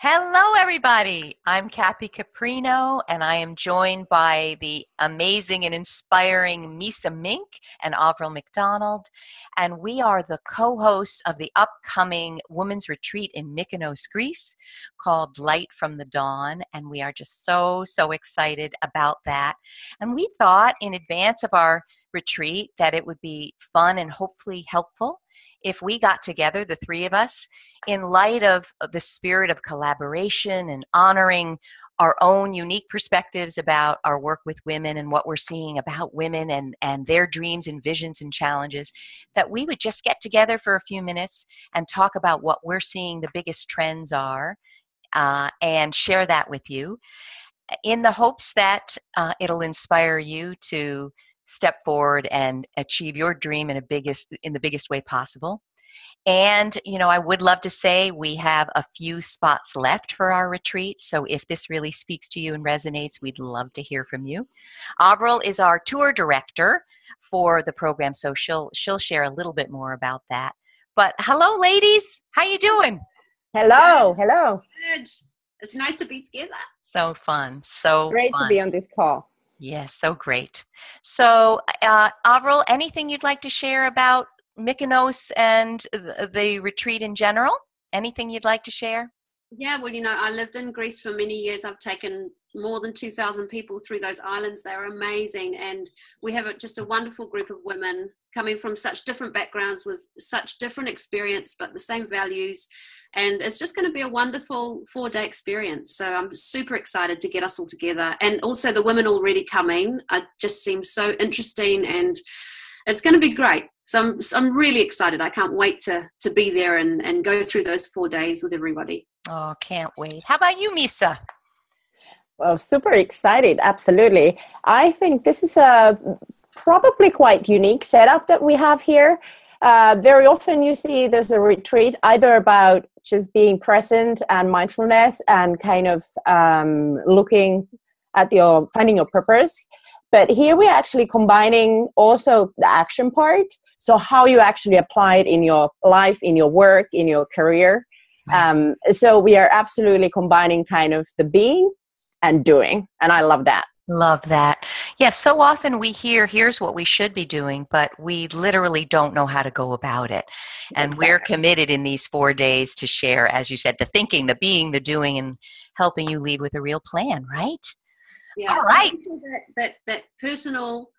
Hello, everybody. I'm Kathy Caprino, and I am joined by the amazing and inspiring Miisa Mink and Avril McDonald. And we are the co-hosts of the upcoming women's retreat in Mykonos, Greece, called Light from the Dawn. And we are just so excited about that. And we thought in advance of our retreat that it would be fun and hopefully helpful if we got together, the three of us, in light of the spirit of collaboration and honoring our own unique perspectives about our work with women and what we're seeing about women and their dreams and visions and challenges, that we would just get together for a few minutes and talk about what we're seeing the biggest trends are and share that with you in the hopes that it'll inspire you to step forward and achieve your dream in the biggest way possible. And, I would love to say we have a few spots left for our retreat. So if this really speaks to you and resonates, we'd love to hear from you. Avril is our tour director for the program, so she'll share a little bit more about that. But hello, ladies. How you doing? Hello. Hello. Good. It's nice to be together. So fun. So great fun to be on this call. Yes, so great. So, Avril, anything you'd like to share about Mykonos and the retreat in general? Anything you'd like to share? Yeah, well, I lived in Greece for many years. I've taken more than 2,000 people through those islands. They're amazing. And we have just a wonderful group of women coming from such different backgrounds with such different experience, but the same values. And it's just going to be a wonderful 4-day experience. So I'm super excited to get us all together. And also the women already coming just seem so interesting, and it's going to be great. So I'm really excited. I can't wait to be there and go through those 4 days with everybody. Oh, can't wait. How about you, Miisa? Well, super excited. Absolutely. I think this is a probably quite unique setup that we have here. Very often you see there's a retreat either about just being present and mindfulness and kind of looking at finding your purpose. But here we're actually combining also the action part. So how you actually apply it in your life, in your work, in your career. Right. So we are absolutely combining kind of the being and doing. And I love that. Love that. Yes, so often we here's what we should be doing, but we literally don't know how to go about it. And exactly. We're committed in these 4 days to share, as you said, the thinking, the being, the doing, and helping you leave with a real plan, right? Yeah. All right. That personal,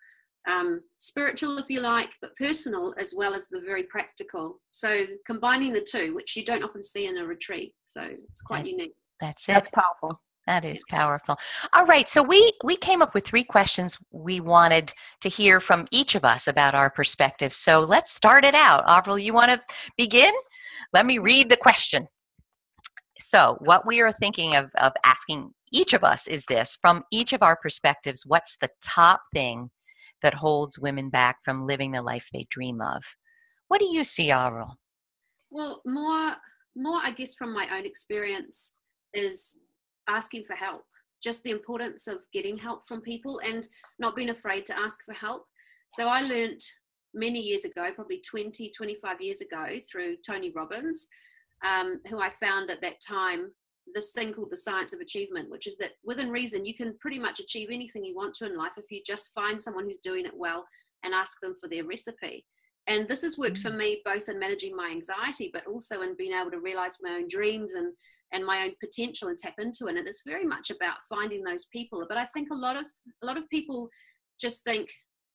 spiritual, if you like, but personal as well as the very practical. So combining the two, which you don't often see in a retreat. So it's quite unique. That's it. That's powerful. That is powerful. All right. So we came up with 3 questions we wanted to hear from each of us about our perspectives. So let's start it out. Avril, you want to begin? Let me read the question. So what we are thinking of asking each of us is this: from each of our perspectives, what's the top thing that holds women back from living the life they dream of? What do you see, Avril? Well, more, I guess, from my own experience is asking for help. Just the importance of getting help from people and not being afraid to ask for help. So I learned many years ago, probably 20, 25 years ago, through Tony Robbins, who I found at that time, this thing called the science of achievement, which is that within reason, you can pretty much achieve anything you want to in life if you just find someone who's doing it well and ask them for their recipe. And this has worked for me both in managing my anxiety, but also in being able to realize my own dreams and my own potential and tap into it. And it's very much about finding those people. But I think a lot of people just think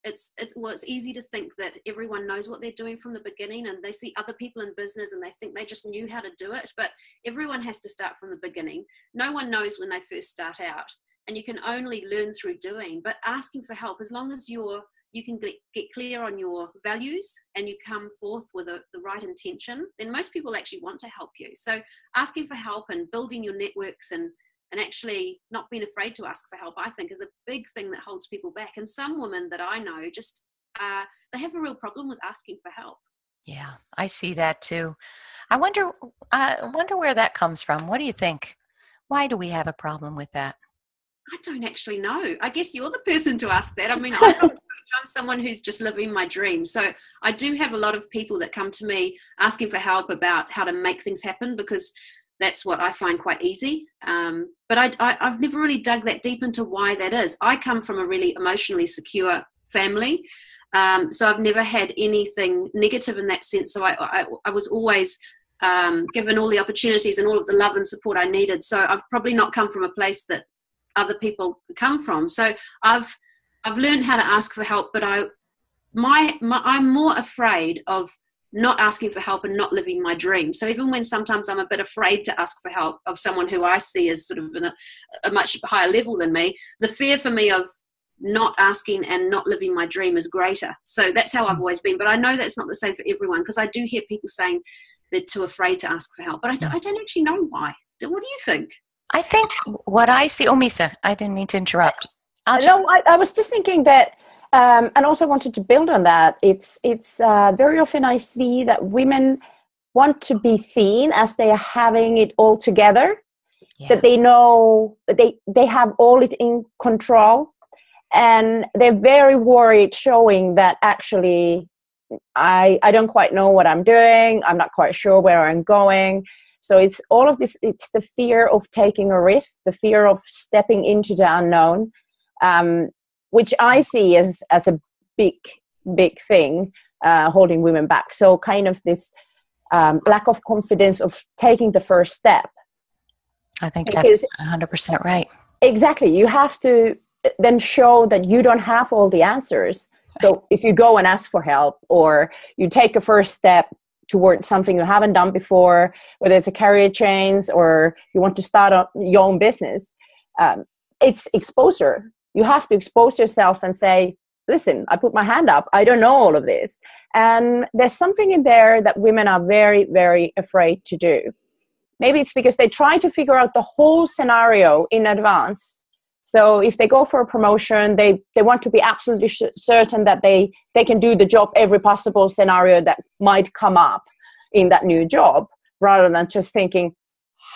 it's easy to think that everyone knows what they're doing from the beginning, and they see other people in business and they think they just knew how to do it. But everyone has to start from the beginning. No one knows when they first start out, and you can only learn through doing. But asking for help, as long as you can get clear on your values and you come forth with the right intention, then most people actually want to help you. So asking for help and building your networks and actually not being afraid to ask for help, I think, is a big thing that holds people back. And some women that I know just, they have a real problem with asking for help. Yeah, I see that too. I wonder where that comes from. What do you think? Why do we have a problem with that? I don't actually know. I guess you're the person to ask that. I mean, I'm someone who's just living my dream. So I do have a lot of people that come to me asking for help about how to make things happen, because that's what I find quite easy. But I've never really dug that deep into why that is. I come from a really emotionally secure family. So I've never had anything negative in that sense. So I was always given all the opportunities and all of the love and support I needed. So I've probably not come from a place that other people come from. So I've learned how to ask for help, but I'm more afraid of not asking for help and not living my dream. So even when sometimes I'm a bit afraid to ask for help of someone who I see as sort of in a much higher level than me, the fear for me of not asking and not living my dream is greater. So that's how I've always been. But I know that's not the same for everyone, because I do hear people saying they're too afraid to ask for help. But I don't actually know why. What do you think? I think what I see, Miisa, I didn't mean to interrupt. No, I was just thinking that, and also wanted to build on that. It's very often I see that women want to be seen as they are having it all together, that they know that they have all it in control, and they're very worried showing that actually I don't quite know what I'm doing. I'm not quite sure where I'm going. So it's all of this. It's the fear of taking a risk, the fear of stepping into the unknown, which I see as a big thing holding women back. So kind of this lack of confidence of taking the first step. I think that's 100% right. Exactly. You have to then show that you don't have all the answers. So if you go and ask for help, or you take a first step towards something you haven't done before, whether it's a career change or you want to start your own business, it's exposure. You have to expose yourself and say, listen, I put my hand up. I don't know all of this. And there's something in there that women are very, very afraid to do. Maybe it's because they try to figure out the whole scenario in advance. So if they go for a promotion, they want to be absolutely certain that they can do the job, every possible scenario that might come up in that new job, rather than just thinking,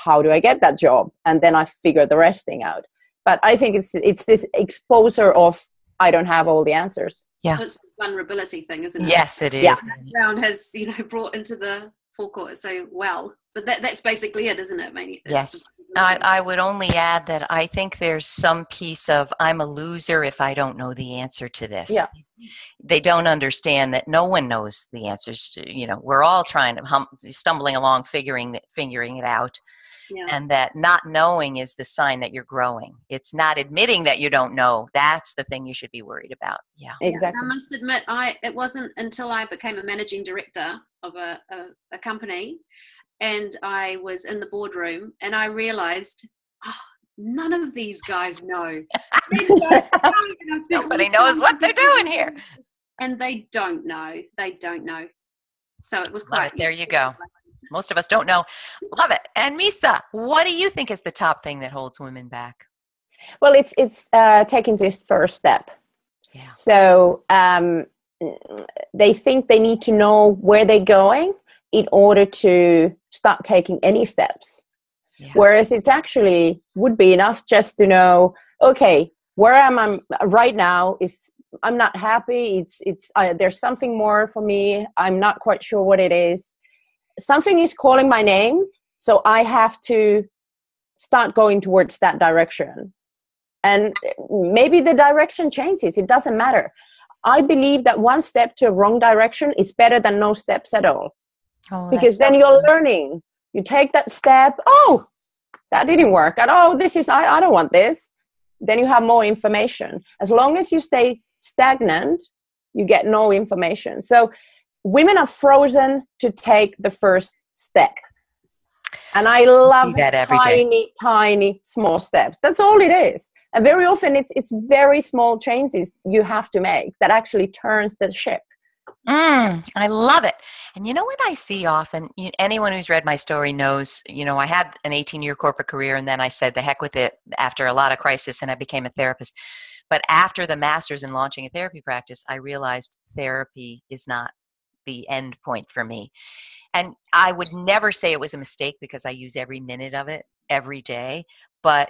how do I get that job? And then I figure the rest thing out. But I think it's this exposure of, I don't have all the answers. Yeah. It's the vulnerability thing, isn't it? Yes, it is. Yeah. Background has, brought into the forecourt so well. But that's basically it, isn't it, Manny? Yes. I would only add that I think there's some piece of, I'm a loser if I don't know the answer to this. Yeah. They don't understand that no one knows the answers. We're all trying to stumbling along, figuring it out. Yeah. And that not knowing is the sign that you're growing. It's not admitting that you don't know. That's the thing you should be worried about. Yeah, exactly. I must admit, it wasn't until I became a managing director of a company, and I was in the boardroom, and I realized, none of these guys know. Nobody knows what they're doing here. And they don't know. So it was quite... There you go. Most of us don't know. Love it. And Miisa, what do you think is the top thing that holds women back? Well, it's taking this first step. Yeah. So they think they need to know where they're going in order to start taking any steps. Yeah. Whereas it's actually would be enough just to know, okay, where I'm right now is I'm not happy. It's there's something more for me. I'm not quite sure what it is. Something is calling my name, so I have to start going towards that direction. And maybe the direction changes. It doesn't matter. I believe that one step to a wrong direction is better than no steps at all. Because then you're learning. You take that step. Oh, that didn't work. And I don't want this. Then you have more information. As long as you stay stagnant, you get no information. So women are frozen to take the first step. And I love tiny, small steps. That's all it is. And very often it's very small changes you have to make that actually turns the ship. I love it. And what I see often, anyone who's read my story knows, I had an 18-year corporate career, and then I said the heck with it after a lot of crisis, and I became a therapist. But after the master's in launching a therapy practice, I realized therapy is not the end point for me. And I would never say it was a mistake, because I use every minute of it every day. But,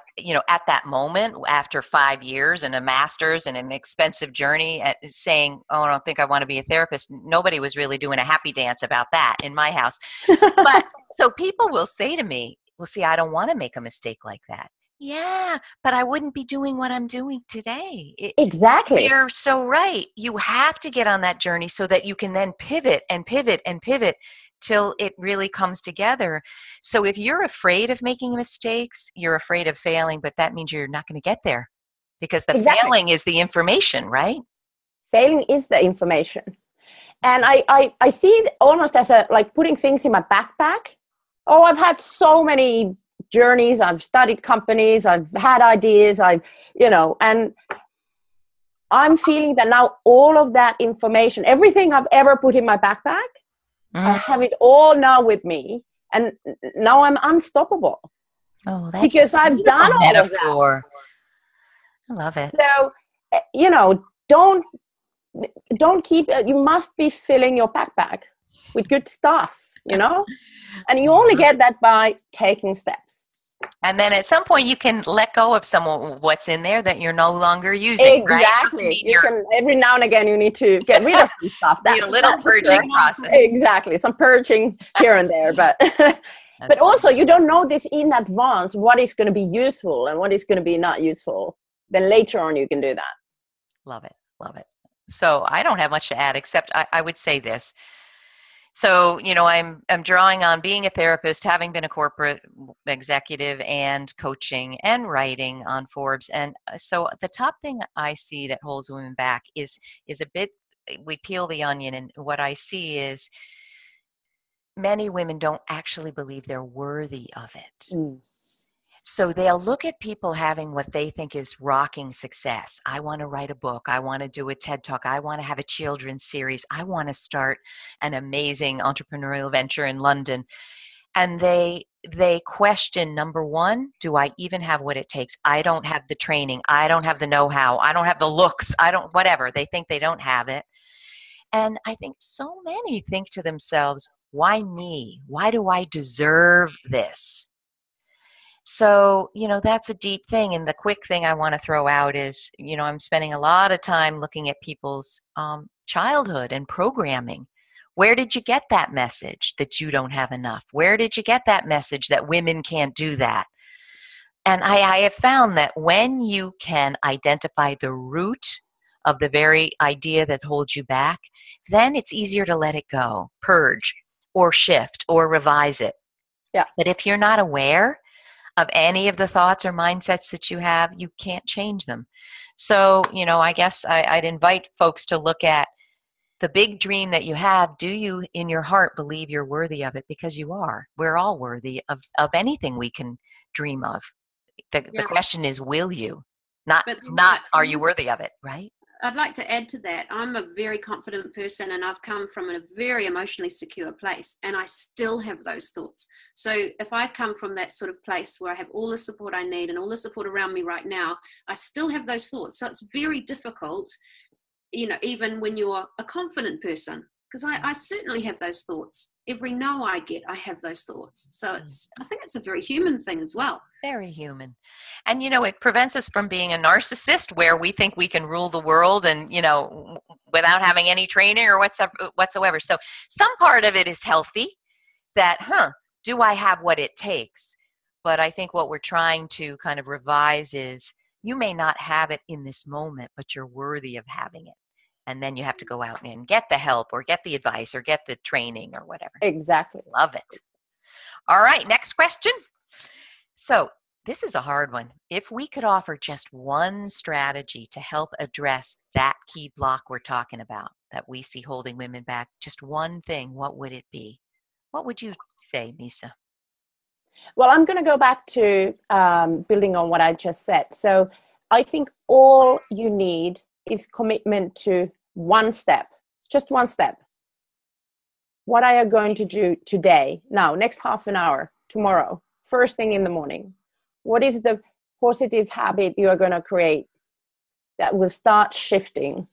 at that moment, after 5 years and a master's and an expensive journey, saying, I don't think I want to be a therapist, nobody was really doing a happy dance about that in my house. But so people will say to me, Well, see, I don't want to make a mistake like that. Yeah, but I wouldn't be doing what I'm doing today. Exactly. You're so right. You have to get on that journey so that you can then pivot and pivot and pivot till it really comes together. So if you're afraid of making mistakes, you're afraid of failing, but that means you're not going to get there because the Exactly. failing is the information, right? Failing is the information. And I see it almost as a, like putting things in my backpack. Oh, I've had so many journeys. I've studied companies. I've had ideas. And I'm feeling that now all of that information, everything I've ever put in my backpack, I have it all now with me. And now I'm unstoppable. Oh, that's because I've done all metaphor. Of that. I love it. So, don't keep, you must be filling your backpack with good stuff, and you only get that by taking steps. And then at some point you can let go of what's in there that you're no longer using. Exactly. Right? Every now and again you need to get rid of some stuff. That's a little purging process. Exactly. Some purging here and there, but but also you don't know this in advance what is going to be useful and what is going to be not useful. Then later on you can do that. Love it. Love it. So I don't have much to add except I would say this. So, I'm drawing on being a therapist, having been a corporate executive and coaching and writing on Forbes. And so the top thing I see that holds women back is a bit, we peel the onion, and what I see is many women don't actually believe they're worthy of it. Mm. So they'll look at people having what they think is rocking success. I want to write a book. I want to do a TED Talk. I want to have a children's series. I want to start an amazing entrepreneurial venture in London. And they question, number one, do I even have what it takes? I don't have the training. I don't have the know-how. I don't have the looks. Whatever. They think they don't have it. And I think so many think to themselves, why me? Why do I deserve this? So, that's a deep thing. And the quick thing I want to throw out is, I'm spending a lot of time looking at people's childhood and programming. Where did you get that message that you don't have enough? Where did you get that message that women can't do that? And I have found that when you can identify the root of the very idea that holds you back, then it's easier to let it go, purge, or shift, or revise it. Yeah. But if you're not aware of any of the thoughts or mindsets that you have, you can't change them. So, I guess I'd invite folks to look at the big dream that you have. Do you, in your heart, believe you're worthy of it? Because you are. We're all worthy of anything we can dream of. The question is, will you? Not are you worthy of it, right? I'd like to add to that. I'm a very confident person and I've come from a very emotionally secure place, and I still have those thoughts. So if I come from that sort of place where I have all the support I need and all the support around me right now, I still have those thoughts. So it's very difficult, even when you're a confident person, because I certainly have those thoughts. Every no I get, I have those thoughts. So I think it's a very human thing as well. Very human. And, it prevents us from being a narcissist where we think we can rule the world and, without having any training or whatsoever. So some part of it is healthy that, do I have what it takes? But I think what we're trying to kind of revise is you may not have it in this moment, but you're worthy of having it. And then you have to go out and get the help or get the advice or get the training or whatever. Exactly. Love it. All right, next question. So this is a hard one. If we could offer just one strategy to help address that key block we're talking about that we see holding women back, just one thing, what would it be? What would you say, Miisa? Well, I'm going to go back to building on what I just said. So I think all you need is commitment to one step, just one step. What are you going to do today, now, next half an hour, tomorrow, first thing in the morning? What is the positive habit you are going to create that will start shifting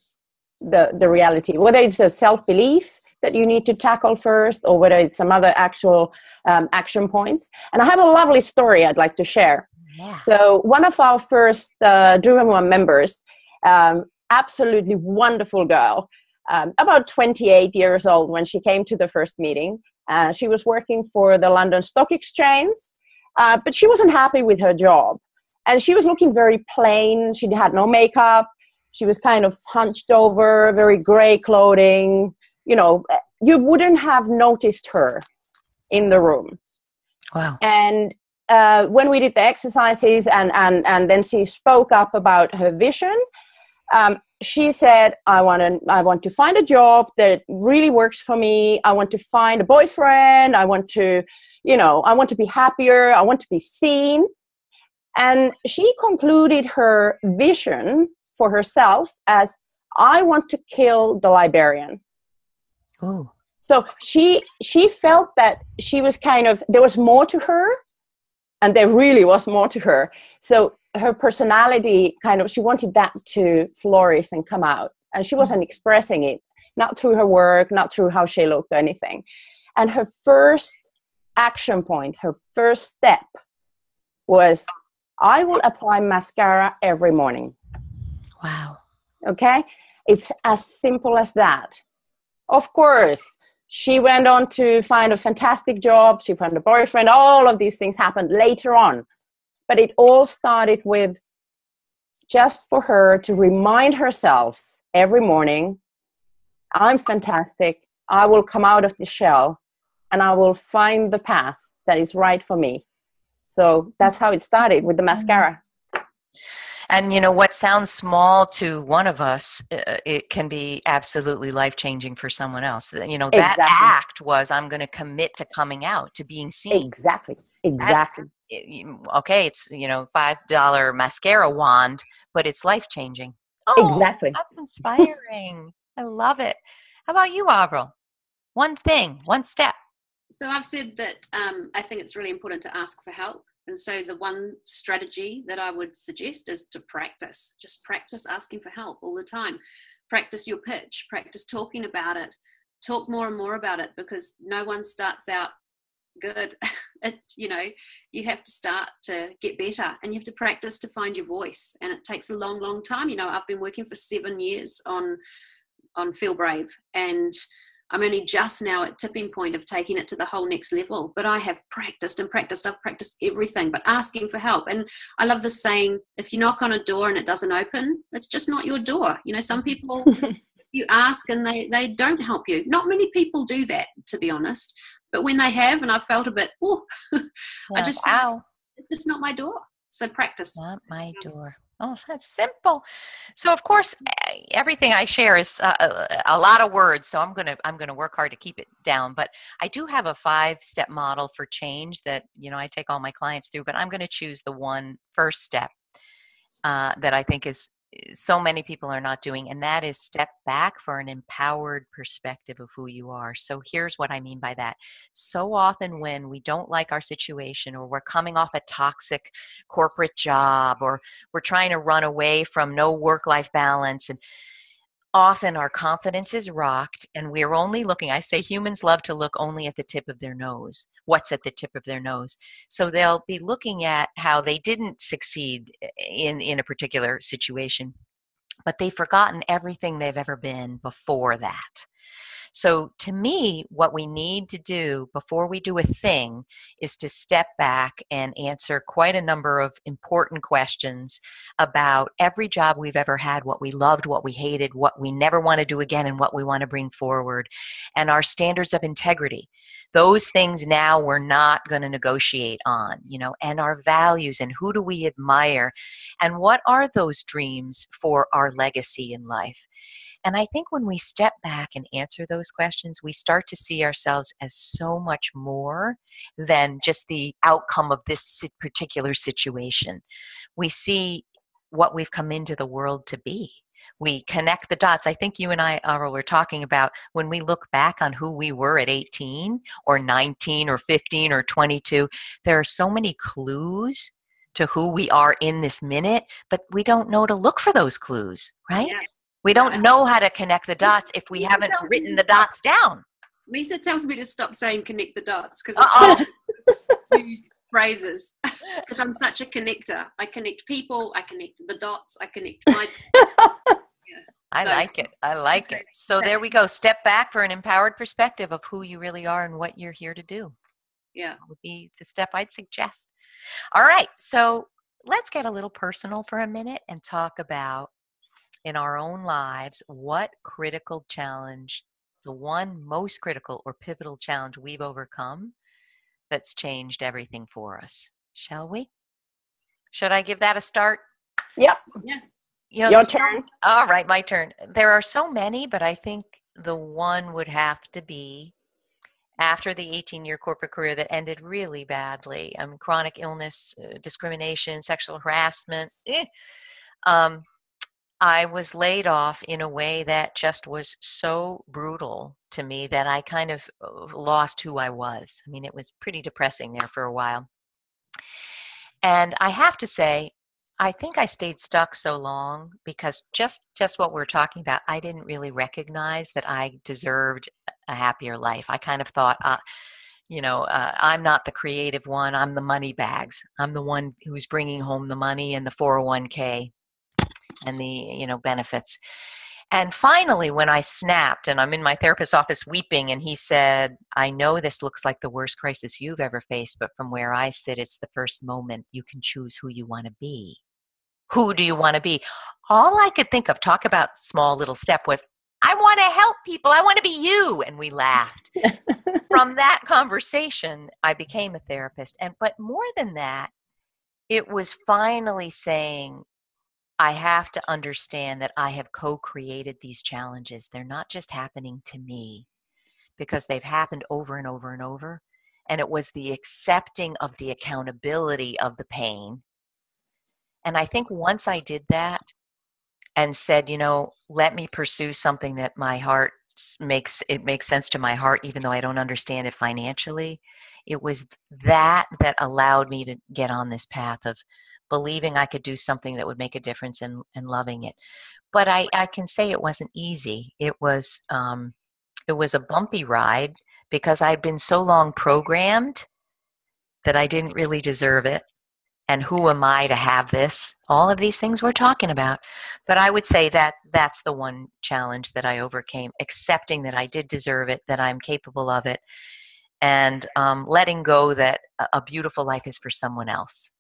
the reality? Whether it's a self-belief that you need to tackle first, or whether it's some other actual action points. And I have a lovely story I'd like to share. Yeah. So one of our first Driven One members, absolutely wonderful girl, about 28 years old when she came to the first meeting. She was working for the London Stock Exchange, but she wasn't happy with her job. And she was looking very plain. She had no makeup. She was kind of hunched over, very gray clothing. You know, you wouldn't have noticed her in the room. Wow. And when we did the exercises and then she spoke up about her vision, she said, I want to find a job that really works for me. I want to find a boyfriend. I want to be happier. I want to be seen. And she concluded her vision for herself as, I want to kill the librarian. Ooh. So she felt that she was there was more to her, and there really was more to her. So her personality she wanted that to flourish and come out. And she wasn't expressing it, not through her work, not through how she looked or anything. And her first action point, her first step was, I will apply mascara every morning. Wow. Okay? It's as simple as that. Of course, she went on to find a fantastic job. She found a boyfriend. All of these things happened later on. But it all started with just for her to remind herself every morning, I'm fantastic. I will come out of the shell and I will find the path that is right for me. So that's how it started, with the mascara. And what sounds small to one of us, it can be absolutely life-changing for someone else. That Exactly. act was, I'm going to commit to coming out, to being seen. Exactly. Okay, it's $5 mascara wand, but it's life-changing. Oh, exactly. That's inspiring. I love it. How about you, Avril? One thing, one step. So I've said that I think it's really important to ask for help. And so the one strategy that I would suggest is to practice. Just practice asking for help all the time. Practice your pitch. Practice talking about it. Talk more and more about it, because no one starts out good. You have to start to get better, and you have to practice to find your voice. And it takes a long, long time. I've been working for 7 years on Feel Brave, and I'm only just now at tipping point of taking it to the whole next level. But I have practiced and practiced. I've practiced everything, but asking for help. And I love this saying, if you knock on a door and it doesn't open, it's just not your door. Some people, you ask and they don't help you. Not many people do that, to be honest. But when they have, and I've felt a bit, I just wow. It's just not my door. So practice. Not my door. Oh, that's simple. So, of course, everything I share is a lot of words. So I'm gonna work hard to keep it down. But I do have a 5-step model for change that I take all my clients through. But I'm going to choose the one first step that I think is so many people are not doing, and that is step back for an empowered perspective of who you are. So here's what I mean by that. So often when we don't like our situation, or we're coming off a toxic corporate job, or we're trying to run away from no work-life balance, and often our confidence is rocked, and we're only looking, I say humans love to look only at the tip of their nose, what's at the tip of their nose. So they'll be looking at how they didn't succeed in a particular situation, but they've forgotten everything they've ever been before that. So to me, what we need to do before we do a thing is to step back and answer quite a number of important questions about every job we've ever had, what we loved, what we hated, what we never want to do again, and what we want to bring forward, and our standards of integrity. Those things now we're not going to negotiate on, and our values, and who do we admire, and what are those dreams for our legacy in life. And I think when we step back and answer those questions, we start to see ourselves as so much more than just the outcome of this particular situation. We see what we've come into the world to be. We connect the dots. I think you and I, Avril, were talking about when we look back on who we were at 18 or 19 or 15 or 22, there are so many clues to who we are in this minute, but we don't know to look for those clues, right? Yeah. We don't know how to connect the dots if we haven't written the dots down. Miisa tells me to stop saying connect the dots, because it's two phrases. Because I'm such a connector. I connect people, I connect the dots, I connect my... I like it. So there we go. Step back for an empowered perspective of who you really are and what you're here to do. Yeah. That would be the step I'd suggest. All right. So let's get a little personal for a minute and talk about in our own lives what critical challenge, the one most critical or pivotal challenge we've overcome that's changed everything for us. Shall we? Should I give that a start? Yep. Yeah. Your turn. All right, my turn. There are so many, but I think the one would have to be after the 18-year corporate career that ended really badly. Chronic illness, discrimination, sexual harassment. I was laid off in a way that just was so brutal to me that I kind of lost who I was. I mean, it was pretty depressing there for a while. And I have to say, I think I stayed stuck so long because just what we're talking about, I didn't really recognize that I deserved a happier life. I kind of thought, I'm not the creative one. I'm the money bags. I'm the one who's bringing home the money and the 401k and the, benefits. And finally, when I snapped, and I'm in my therapist's office weeping, and he said, I know this looks like the worst crisis you've ever faced, but from where I sit, it's the first moment you can choose who you want to be. Who do you want to be? All I could think of, talk about small little step, was, I want to help people. I want to be you. And we laughed. From that conversation, I became a therapist. But more than that, it was finally saying, I have to understand that I have co-created these challenges. They're not just happening to me because they've happened over and over and over. And it was the accepting of the accountability of the pain. And I think once I did that and said, let me pursue something that my heart makes sense to my heart, even though I don't understand it financially, it was that allowed me to get on this path of believing I could do something that would make a difference and loving it. But I can say it wasn't easy. It was a bumpy ride because I'd been so long programmed that I didn't really deserve it. And who am I to have this? All of these things we're talking about. But I would say that that's the one challenge that I overcame, accepting that I did deserve it, that I'm capable of it, and letting go that a beautiful life is for someone else.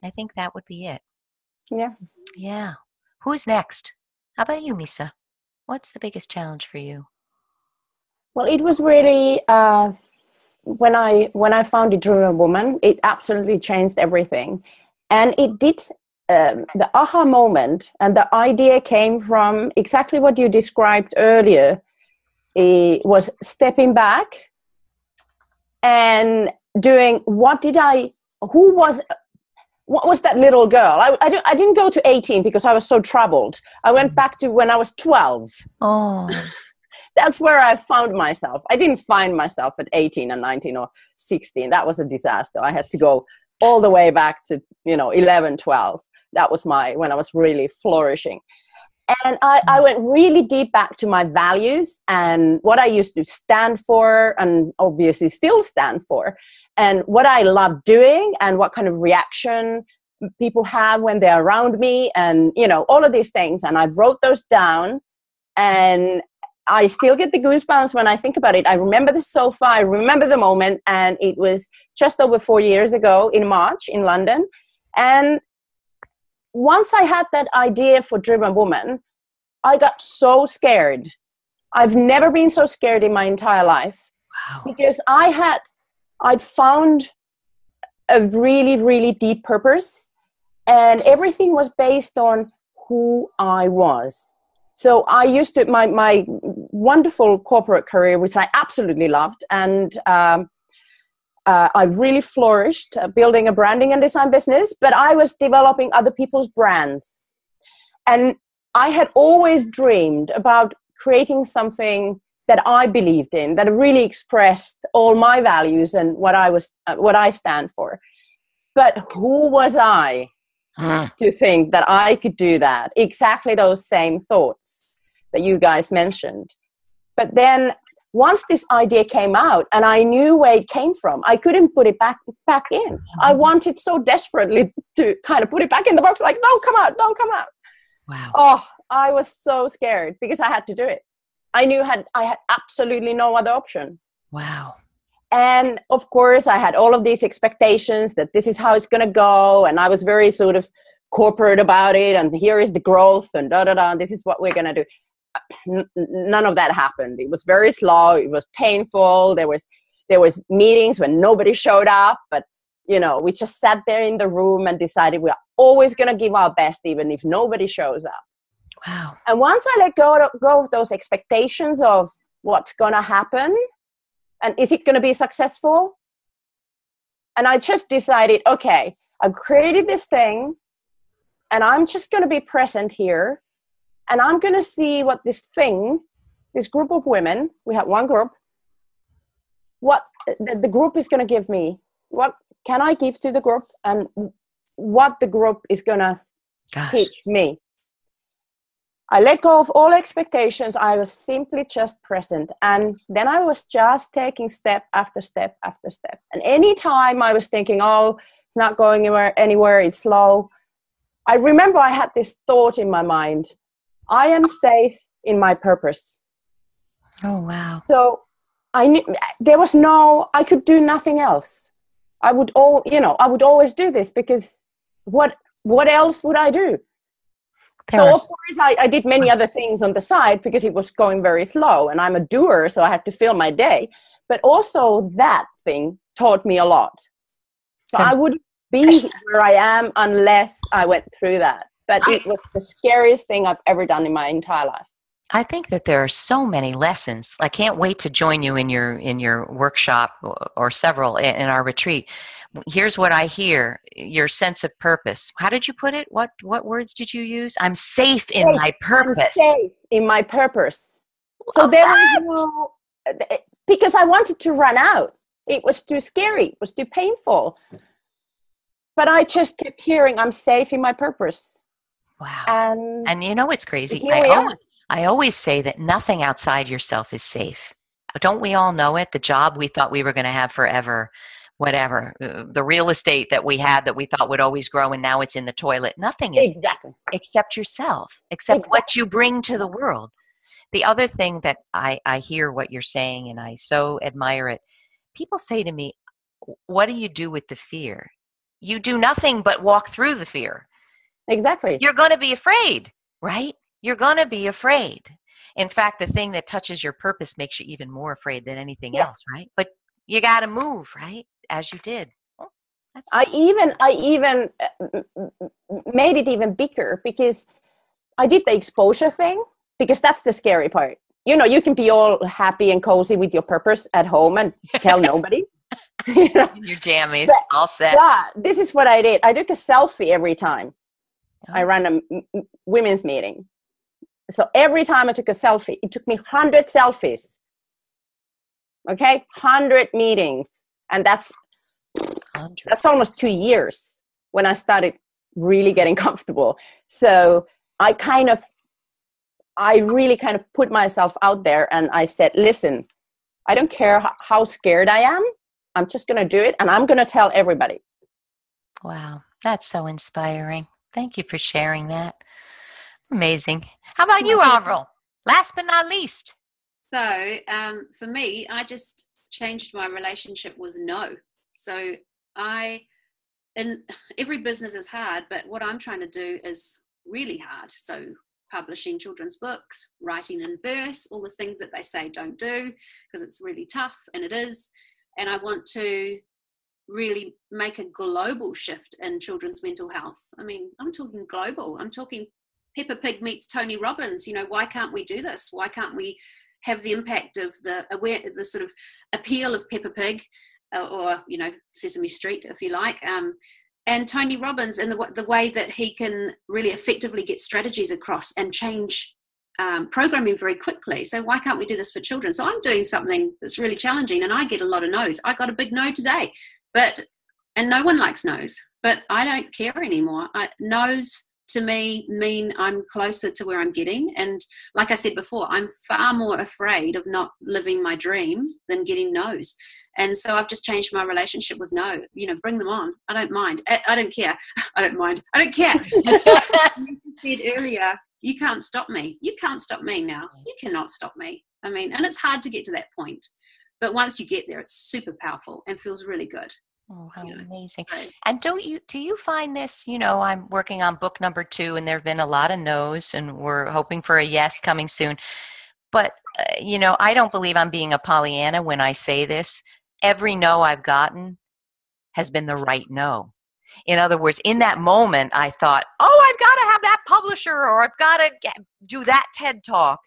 I think that would be it. Yeah. Yeah. Who's next? How about you, Miisa? What's the biggest challenge for you? Well, it was really when I founded Driven Woman, it absolutely changed everything, and it did. The aha moment and the idea came from exactly what you described earlier. It was stepping back and doing what was that little girl? I didn't go to 18 because I was so troubled. I went back to when I was 12. Oh. That's where I found myself. I didn't find myself at 18 and 19 or 16. That was a disaster. I had to go all the way back to, 11, 12. That was when I was really flourishing. And I went really deep back to my values and what I used to stand for and obviously still stand for, and what I love doing and what kind of reaction people have when they're around me, and, all of these things. And I wrote those down, and I still get the goosebumps when I think about it. I remember the sofa, I remember the moment, and it was just over 4 years ago in March in London. And once I had that idea for Driven Woman, I got so scared. I've never been so scared in my entire life. Wow. Because I'd found a really, really deep purpose, and everything was based on who I was. So I used to, my wonderful corporate career, which I absolutely loved, and I really flourished building a branding and design business, but I was developing other people's brands. And I had always dreamed about creating something that I believed in, that really expressed all my values and what I stand for. But who was I to think that I could do that? Exactly those same thoughts that you guys mentioned. But then once this idea came out and I knew where it came from, I couldn't put it back in. I wanted so desperately to kind of put it back in the box, like, don't come out. Wow. Oh, I was so scared because I had to do it. I knew I had absolutely no other option. Wow. And of course, I had all of these expectations that this is how it's going to go. And I was very sort of corporate about it. And here is the growth and this is what we're going to do. None of that happened. It was very slow. It was painful. There was meetings when nobody showed up. But, you know, we just sat there in the room and decided we're always going to give our best, even if nobody shows up. Wow. And once I let go of those expectations of what's going to happen, and is it going to be successful? And I just decided, okay, I've created this thing and I'm just going to be present here. And I'm going to see what this group of women, we have one group, what the group is going to give me. What can I give to the group and what the group is going to teach me. I let go of all expectations. I was simply just present. And then I was just taking step after step after step. And anytime I was thinking, oh, it's not going anywhere, it's slow. I remember I had this thought in my mind. I am safe in my purpose. Oh, wow. So I knew I could do nothing else. I would always do this because what else would I do? So of course I did many other things on the side because it was going very slow and I'm a doer, so I had to fill my day. But also that thing taught me a lot. So I wouldn't be where I am unless I went through that. But it was the scariest thing I've ever done in my entire life. I think that there are so many lessons. I can't wait to join you in your workshop or several in our retreat. Here's what I hear: your sense of purpose. How did you put it? What words did you use? I'm safe in my purpose. I'm safe in my purpose. So there was because I wanted to run out. It was too scary. It was too painful. But I just kept hearing, I'm safe in my purpose. Wow. And you know what's crazy? I always say that nothing outside yourself is safe. Don't we all know it? The job we thought we were going to have forever, whatever. The real estate that we had that we thought would always grow and now it's in the toilet. Nothing is exactly except yourself, except what you bring to the world. The other thing that I hear what you're saying and I so admire it. People say to me, what do you do with the fear? You do nothing but walk through the fear. Exactly. You're going to be afraid, right? You're going to be afraid. In fact, the thing that touches your purpose makes you even more afraid than anything else, right? But you got to move, right? As you did. Oh, I even made it even bigger because I did the exposure thing, because that's the scary part. You know, you can be all happy and cozy with your purpose at home and tell nobody. You know? Your jammies, all set. Yeah, this is what I did. I took a selfie every time I ran a women's meeting. So every time I took a selfie, it took me 100 selfies. Okay, 100 meetings. And that's almost 2 years when I started really getting comfortable. So I really kind of put myself out there and I said, listen, I don't care how scared I am. I'm just going to do it and I'm going to tell everybody. Wow, that's so inspiring. Thank you for sharing that. Amazing. How about you, Avril? Last but not least. So for me, I just changed my relationship with no. So and every business is hard, but what I'm trying to do is really hard. So publishing children's books, writing in verse, all the things that they say don't do because it's really tough, and it is. And I want to really make a global shift in children's mental health. I mean, I'm talking global. I'm talking Peppa Pig meets Tony Robbins. You know, why can't we do this? Why can't we have the impact of the sort of appeal of Peppa Pig or, you know, Sesame Street, if you like, and Tony Robbins and the way that he can really effectively get strategies across and change programming very quickly. So why can't we do this for children? So I'm doing something that's really challenging and I get a lot of no's. I got a big no today, and no one likes no's, but I don't care anymore. No's to me mean I'm closer to where I'm getting. And like I said before, I'm far more afraid of not living my dream than getting no's. And so I've just changed my relationship with no. You know, bring them on. I don't mind. I don't care. I don't mind. I don't care. Like you said earlier, you can't stop me. You can't stop me now. You cannot stop me. I mean, and it's hard to get to that point. But once you get there, it's super powerful and feels really good. Oh, how You know, amazing. so, And do you find this, I'm working on book number 2 and there have been a lot of no's and we're hoping for a yes coming soon. But, I don't believe I'm being a Pollyanna when I say this. Every no I've gotten has been the right no. In other words, in that moment, I thought, oh, I've got to have that publisher or I've got to do that TED talk.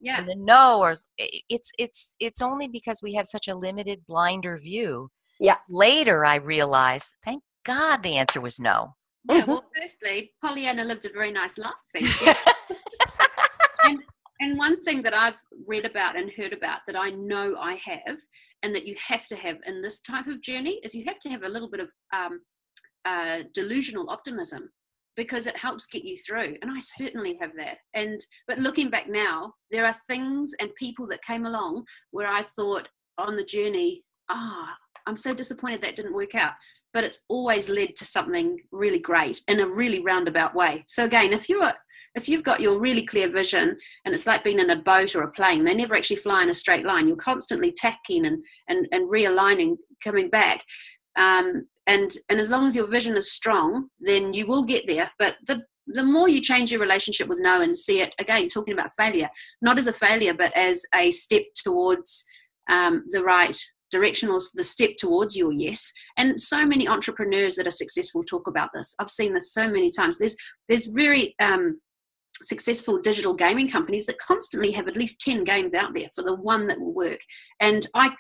yeah. And the no, or it's only because we have such a limited, blinder view. Yeah. Later, I realized, thank God the answer was no. Yeah, well, firstly, Pollyanna lived a very nice life, thank you. and one thing that I've read about and heard about that I know I have, and that you have to have in this type of journey, is you have to have a little bit of delusional optimism, because it helps get you through. And I certainly have that. But looking back now, there are things and people that came along where I thought on the journey, I'm so disappointed that didn't work out. But it's always led to something really great in a really roundabout way. So again, if you've got your really clear vision, and it's like being in a boat or a plane, they never actually fly in a straight line. You're constantly tacking and realigning, coming back. And as long as your vision is strong, then you will get there. But the more you change your relationship with no and see it, again, talking about failure, not as a failure, but as a step towards the right direction, or the step towards your yes. And so many entrepreneurs that are successful talk about this. I've seen this so many times. There's very successful digital gaming companies that constantly have at least 10 games out there for the one that will work. And I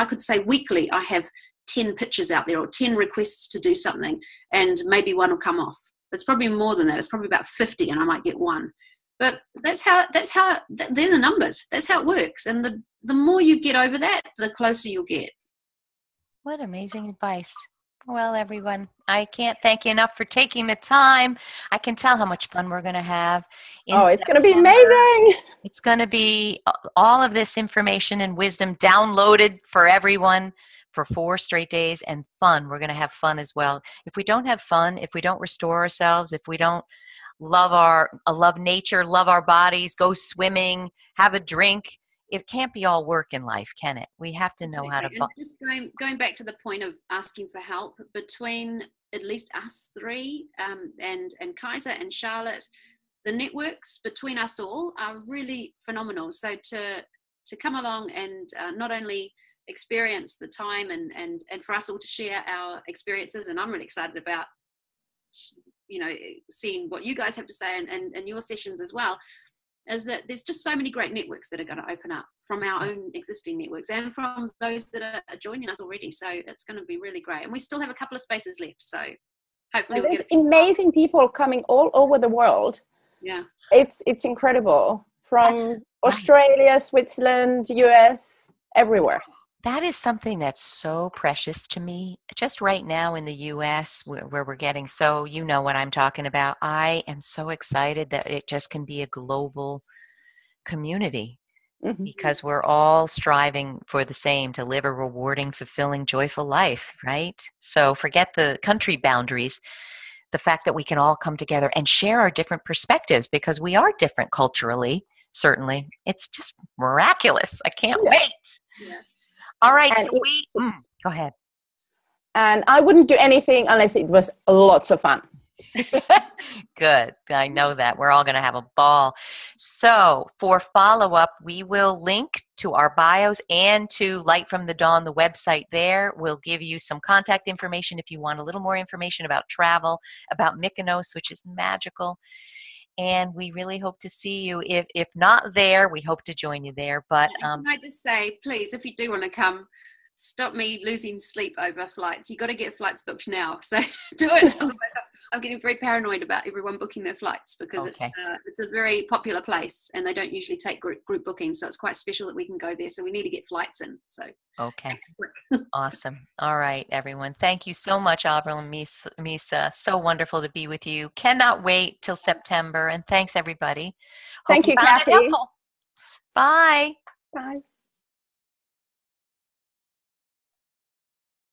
could say weekly I have 10 pitches out there or 10 requests to do something, and maybe one will come off. It's probably more than that. It's probably about 50 and I might get one. But they're the numbers. That's how it works. And the more you get over that, the closer you'll get. What amazing advice. Well, everyone, I can't thank you enough for taking the time. I can tell how much fun we're going to have. It's going to be amazing. It's going to be all of this information and wisdom downloaded for everyone for 4 straight days, and fun. We're going to have fun as well. If we don't have fun, if we don't restore ourselves, if we don't love nature, love our bodies, go swimming, have a drink, it can't be all work in life, can it? We have to know how to. And just going back to the point of asking for help, between at least us 3 and Kaiser and Charlotte, the networks between us all are really phenomenal. So to come along and not only experience the time and for us all to share our experiences, and I'm really excited about seeing what you guys have to say and your sessions as well, is that there's just so many great networks that are going to open up from our own existing networks and from those that are joining us already. So it's going to be really great, and we still have a couple of spaces left, so hopefully we'll get amazing people coming all over the world. Yeah, it's incredible, from Australia, Switzerland, US, everywhere. That is something that's so precious to me. Just right now in the U.S., where we're getting so, you know what I'm talking about. I am so excited that it just can be a global community, because we're all striving for the same, to live a rewarding, fulfilling, joyful life, right? So forget the country boundaries. The fact that we can all come together and share our different perspectives, because we are different culturally, certainly. It's just miraculous. I can't wait. Yeah. All right, so go ahead. And I wouldn't do anything unless it was lots of fun. Good. I know that. We're all going to have a ball. So for follow-up, we will link to our bios and to Light from the Dawn, the website there. We'll give you some contact information if you want a little more information about travel, about Mykonos, which is magical. And we really hope to see you. If not there, we hope to join you there. But can I just say, please, if you do want to come, stop me losing sleep over flights. You've got to get flights booked now. So do it. Otherwise, I'm getting very paranoid about everyone booking their flights, because it's a very popular place and they don't usually take group bookings. So it's quite special that we can go there. So we need to get flights in. So okay. Awesome. All right, everyone. Thank you so much, Avril and Miisa. So wonderful to be with you. Cannot wait till September. And thanks, everybody. Thank you, Kathy. Bye. Bye.